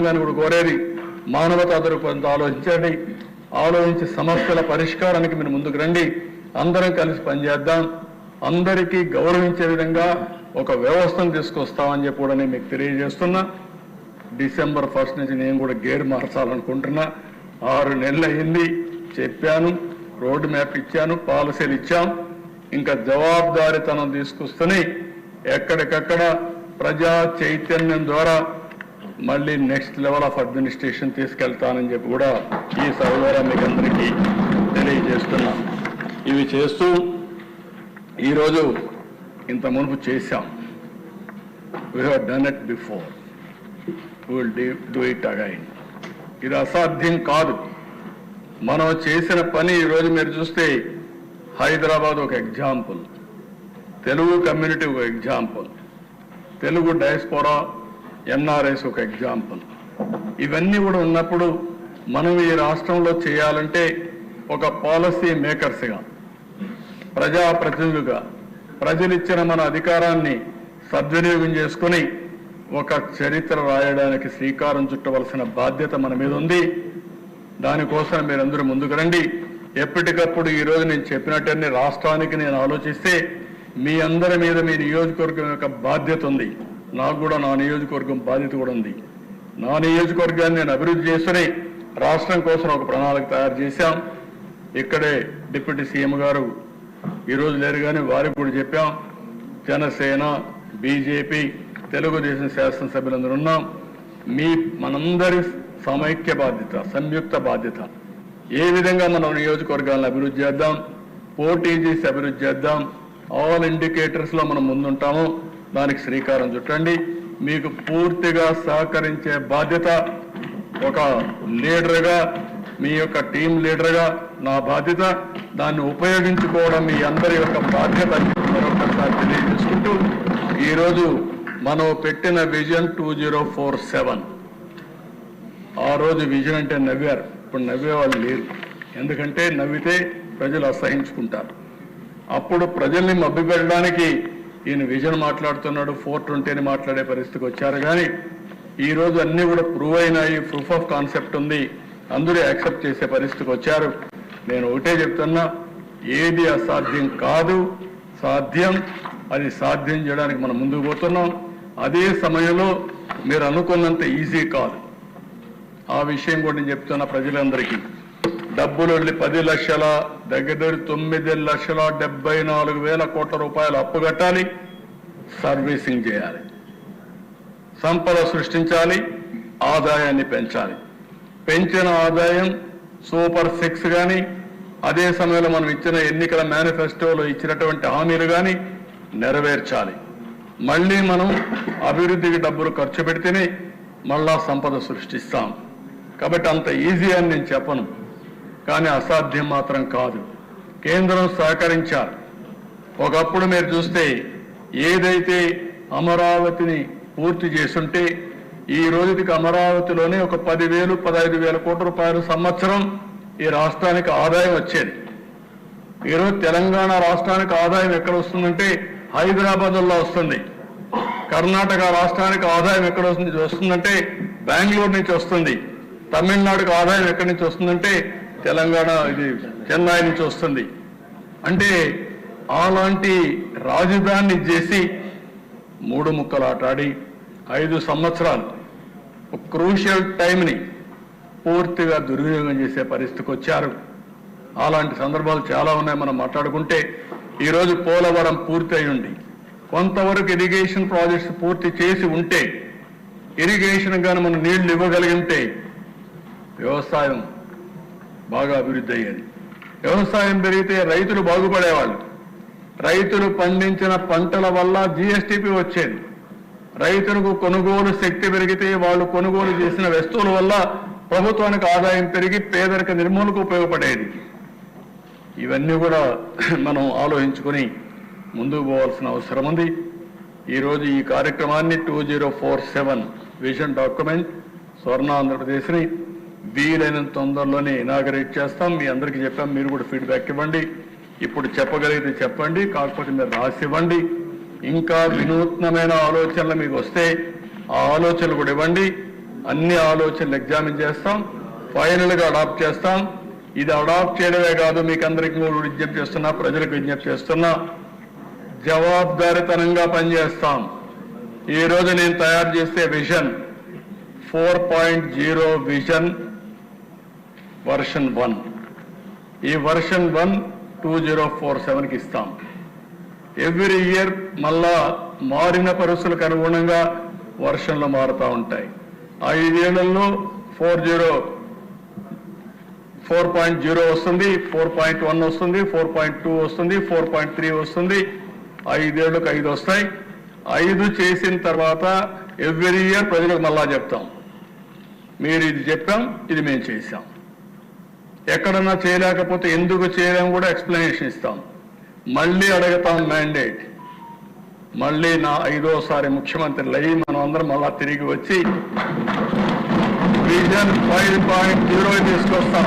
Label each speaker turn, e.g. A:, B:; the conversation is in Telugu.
A: యంత్రాంగాన్ని కూడా కోరేది మానవతా దృక్పథంతో ఆలోచించండి. ఆలోచించి సమస్యల పరిష్కారానికి మీరు ముందుకు రండి. అందరం కలిసి పనిచేద్దాం. అందరికీ గౌరవించే విధంగా ఒక వ్యవస్థను తీసుకొస్తామని చెప్పి కూడా నేను మీకు తెలియజేస్తున్నా. డిసెంబర్ 1 నుంచి నేను కూడా గేర్ మార్చాలనుకుంటున్నా. 6 నెలలు అయింది, చెప్పాను, రోడ్ మ్యాప్ ఇచ్చాను, పాలసీలు ఇచ్చాం. ఇంకా జవాబుదారీతనం తీసుకొస్తూనే ఎక్కడికక్కడ ప్రజా చైతన్యం ద్వారా మళ్ళీ నెక్స్ట్ లెవెల్ ఆఫ్ అడ్మినిస్ట్రేషన్ తీసుకెళ్తానని చెప్పి కూడా ఈ సభ ద్వారా మీకు అందరికీ తెలియజేస్తున్నాం. ఇవి చేస్తూ ఈరోజు ఇంత మునుపు చేశాం. We have done it before, we will do it again. ఇది అసాధ్యం కాదు. మనం చేసిన పని ఈరోజు మీరు చూస్తే హైదరాబాద్ ఒక ఎగ్జాంపుల్, తెలుగు కమ్యూనిటీ ఒక ఎగ్జాంపుల్, తెలుగు డయాస్పోరా ఎన్ఆర్ఐస్ ఒక ఎగ్జాంపుల్. ఇవన్నీ కూడా ఉన్నప్పుడు మనం ఈ రాష్ట్రంలో చేయాలంటే ఒక పాలసీ మేకర్స్గా, ప్రజాప్రతినిధులుగా ప్రజలిచ్చిన మన అధికారాన్ని సద్వినియోగం చేసుకుని ఒక చరిత్ర రాయడానికి శ్రీకారం చుట్టవలసిన బాధ్యత మన మీద ఉంది. దానికోసం మీరందరూ ముందుకు రండి. ఎప్పటికప్పుడు ఈరోజు నేను చెప్పినట్టన్నీ రాష్ట్రానికి నేను ఆలోచిస్తే మీ అందరి మీద మీ నియోజకవర్గం యొక్క బాధ్యత ఉంది. నాకు కూడా నా నియోజకవర్గం బాధ్యత కూడా ఉంది. నా నియోజకవర్గాన్ని నేను అభివృద్ధి చేస్తూనే రాష్ట్రం కోసం ఒక ప్రణాళిక తయారు చేశాం. ఇక్కడే డిప్యూటీ సీఎం గారు ఈరోజు లేరు కానీ వారికి కూడా చెప్పాం. జనసేన, బీజేపీ, తెలుగుదేశం శాసనసభ్యులందరూ ఉన్నాం. మనందరి సమైక్య బాధ్యత, సంయుక్త బాధ్యత. ఏ విధంగా మనం నియోజకవర్గాలను అభివృద్ధి చేద్దాం, పోటీ చేసి అభివృద్ధి చేద్దాం. ఆల్ ఇండికేటర్స్లో మనం ముందుంటామో దానికి శ్రీకారం చుట్టండి. మీకు పూర్తిగా సహకరించే బాధ్యత ఒక లీడర్గా, మీ యొక్క టీం లీడర్గా నా బాధ్యత. దాన్ని ఉపయోగించుకోవడం మీ అందరి యొక్క బాధ్యత మరొకసారి తెలియజేసుకుంటూ ఈరోజు మనం పెట్టిన విజన్ 2047, ఆ రోజు విజన్ అంటే నవ్వారు, ఇప్పుడు నవ్వేవాళ్ళు లేరు. ఎందుకంటే నవ్వితే ప్రజలు అసహించుకుంటారు. అప్పుడు ప్రజల్ని మభ్యపెట్టడానికి ఈయన విజన్ మాట్లాడుతున్నాడు, 420 మాట్లాడే పరిస్థితికి వచ్చారు. కానీ ఈరోజు అన్నీ కూడా ప్రూవ్ అయినాయి, ప్రూఫ్ ఆఫ్ కాన్సెప్ట్ ఉంది, అందరూ యాక్సెప్ట్ చేసే పరిస్థితికి వచ్చారు. నేను ఒకటే చెప్తున్నా, ఏది అసాధ్యం కాదు, సాధ్యం. అది సాధ్యం చేయడానికి మనం ముందుకు పోతున్నాం. అదే సమయంలో మీరు అనుకున్నంత ఈజీ కాదు. ఆ విషయం కూడా నేను చెప్తున్నా ప్రజలందరికీ. డబ్బులు వెళ్ళి 10 లక్షల దగ్గర 9,74,000 కోట్ల రూపాయలు అప్పు కట్టాలి, సర్వీసింగ్ చేయాలి, సంపద సృష్టించాలి, ఆదాయాన్ని పెంచాలి. పెంచిన ఆదాయం సూపర్ 6 కానీ, అదే సమయంలో మనం ఇచ్చిన ఎన్నికల మేనిఫెస్టోలో ఇచ్చినటువంటి హామీలు కానీ నెరవేర్చాలి. మళ్ళీ మనం అభివృద్ధికి డబ్బులు ఖర్చు పెడితేనే మళ్ళా సంపద సృష్టిస్తాం. కాబట్టి అంత ఈజీ అని నేను చెప్పను, కానీ అసాధ్యం మాత్రం కాదు. కేంద్రం సహకరించారు. ఒకప్పుడు మీరు చూస్తే ఏదైతే అమరావతిని పూర్తి చేస్తుంటే ఈ రోజుకి అమరావతిలోనే ఒక 10,000, 15,000 కోట్ల రూపాయలు సంవత్సరం ఈ రాష్ట్రానికి ఆదాయం వచ్చేది. ఈరోజు తెలంగాణ రాష్ట్రానికి ఆదాయం ఎక్కడ వస్తుందంటే హైదరాబాద్లో వస్తుంది. కర్ణాటక రాష్ట్రానికి ఆదాయం ఎక్కడ వస్తుందంటే బెంగళూరు నుంచి వస్తుంది. తమిళనాడుకు ఆదాయం ఎక్కడి నుంచి వస్తుందంటే తెలంగాణ, ఇది చెన్నై నుంచి వస్తుంది. అంటే అలాంటి రాజధాని చేసి 3 ముక్కలాటాడి 5 సంవత్సరాలు క్రూషియల్ టైంని పూర్తిగా దుర్వినియోగం చేసే పరిస్థితికి వచ్చారు. అలాంటి సందర్భాలు చాలా ఉన్నాయి. మనం మాట్లాడుకుంటే ఈరోజు పోలవరం పూర్తి అయి ఉండి కొంతవరకు ఇరిగేషన్ ప్రాజెక్ట్స్ పూర్తి చేసి ఉంటే, ఇరిగేషన్ కానీ మనం నీళ్లు ఇవ్వగలిగి ఉంటే వ్యవసాయం బాగా అభివృద్ధి అయ్యేది. వ్యవసాయం పెరిగితే రైతులు బాగుపడేవాళ్ళు. రైతులు పండించిన పంటల వల్ల జిఎస్టిపి వచ్చేది. రైతులకు కొనుగోలు శక్తి పెరిగితే వాళ్ళు కొనుగోలు చేసిన వస్తువుల వల్ల ప్రభుత్వానికి ఆదాయం పెరిగి పేదరిక నిర్మూలనకు ఉపయోగపడేది. ఇవన్నీ కూడా మనం ఆలోచించుకొని ముందుకు పోవాల్సిన అవసరం ఉంది. ఈరోజు ఈ కార్యక్రమాన్ని 2047 విజన్ డాక్యుమెంట్ స్వర్ణ ఆంధ్రప్రదేశ్ని వీలైనంత తొందరలోనే ఇనాగరేట్ చేస్తాం. మీ అందరికీ చెప్పాం, మీరు కూడా ఫీడ్బ్యాక్ ఇవ్వండి. ఇప్పుడు చెప్పగలిగితే చెప్పండి, కాకపోతే మీరు రాసి ఇవ్వండి. ఇంకా వినూత్నమైన ఆలోచనలు మీకు వస్తే ఆ ఆలోచనలు కూడా ఇవ్వండి. అన్ని ఆలోచనలు ఎగ్జామిన్ చేస్తాం, ఫైనల్గా అడాప్ట్ చేస్తాం. ఇది అడాప్ట్ చేయడమే కాదు, మీకు అందరికీ కూడా విజ్ఞప్తి చేస్తున్నా, ప్రజలకు విజ్ఞప్తి చేస్తున్నా, జవాబుదారీతనంగా పనిచేస్తాం. ఈ రోజు నేను తయారు చేసే విజన్ 4.0 విజన్ వర్షన్ 1. ఈ వర్షన్ 1 2047కి ఇస్తాం. ఎవ్రీ ఇయర్ మళ్ళా మారిన పరిస్థితులకు అనుగుణంగా వర్షన్లు మారుతూ ఉంటాయి. 5 ఏళ్లలో 4.0 వస్తుంది, 4.1 వస్తుంది, 4.2 వస్తుంది, 4.3 వస్తుంది. 5 ఏళ్లకు 5 వస్తాయి. 5 చేసిన తర్వాత ఎవ్రీ ఇయర్ ప్రజలకు మళ్ళా చెప్తాం, మీరు ఇది చెప్పాం, ఇది మేము చేశాం. ఎక్కడన్నా చేయలేకపోతే ఎందుకు చేయలేం కూడా ఎక్స్ప్లెనేషన్ ఇస్తాం. మళ్ళీ అడుగుతాం మ్యాండేట్. మళ్ళీ నా 5వ ముఖ్యమంత్రులు అయ్యి మనం అందరం మళ్ళా తిరిగి వచ్చి విజన్ 5.0 తీసుకొస్తాం.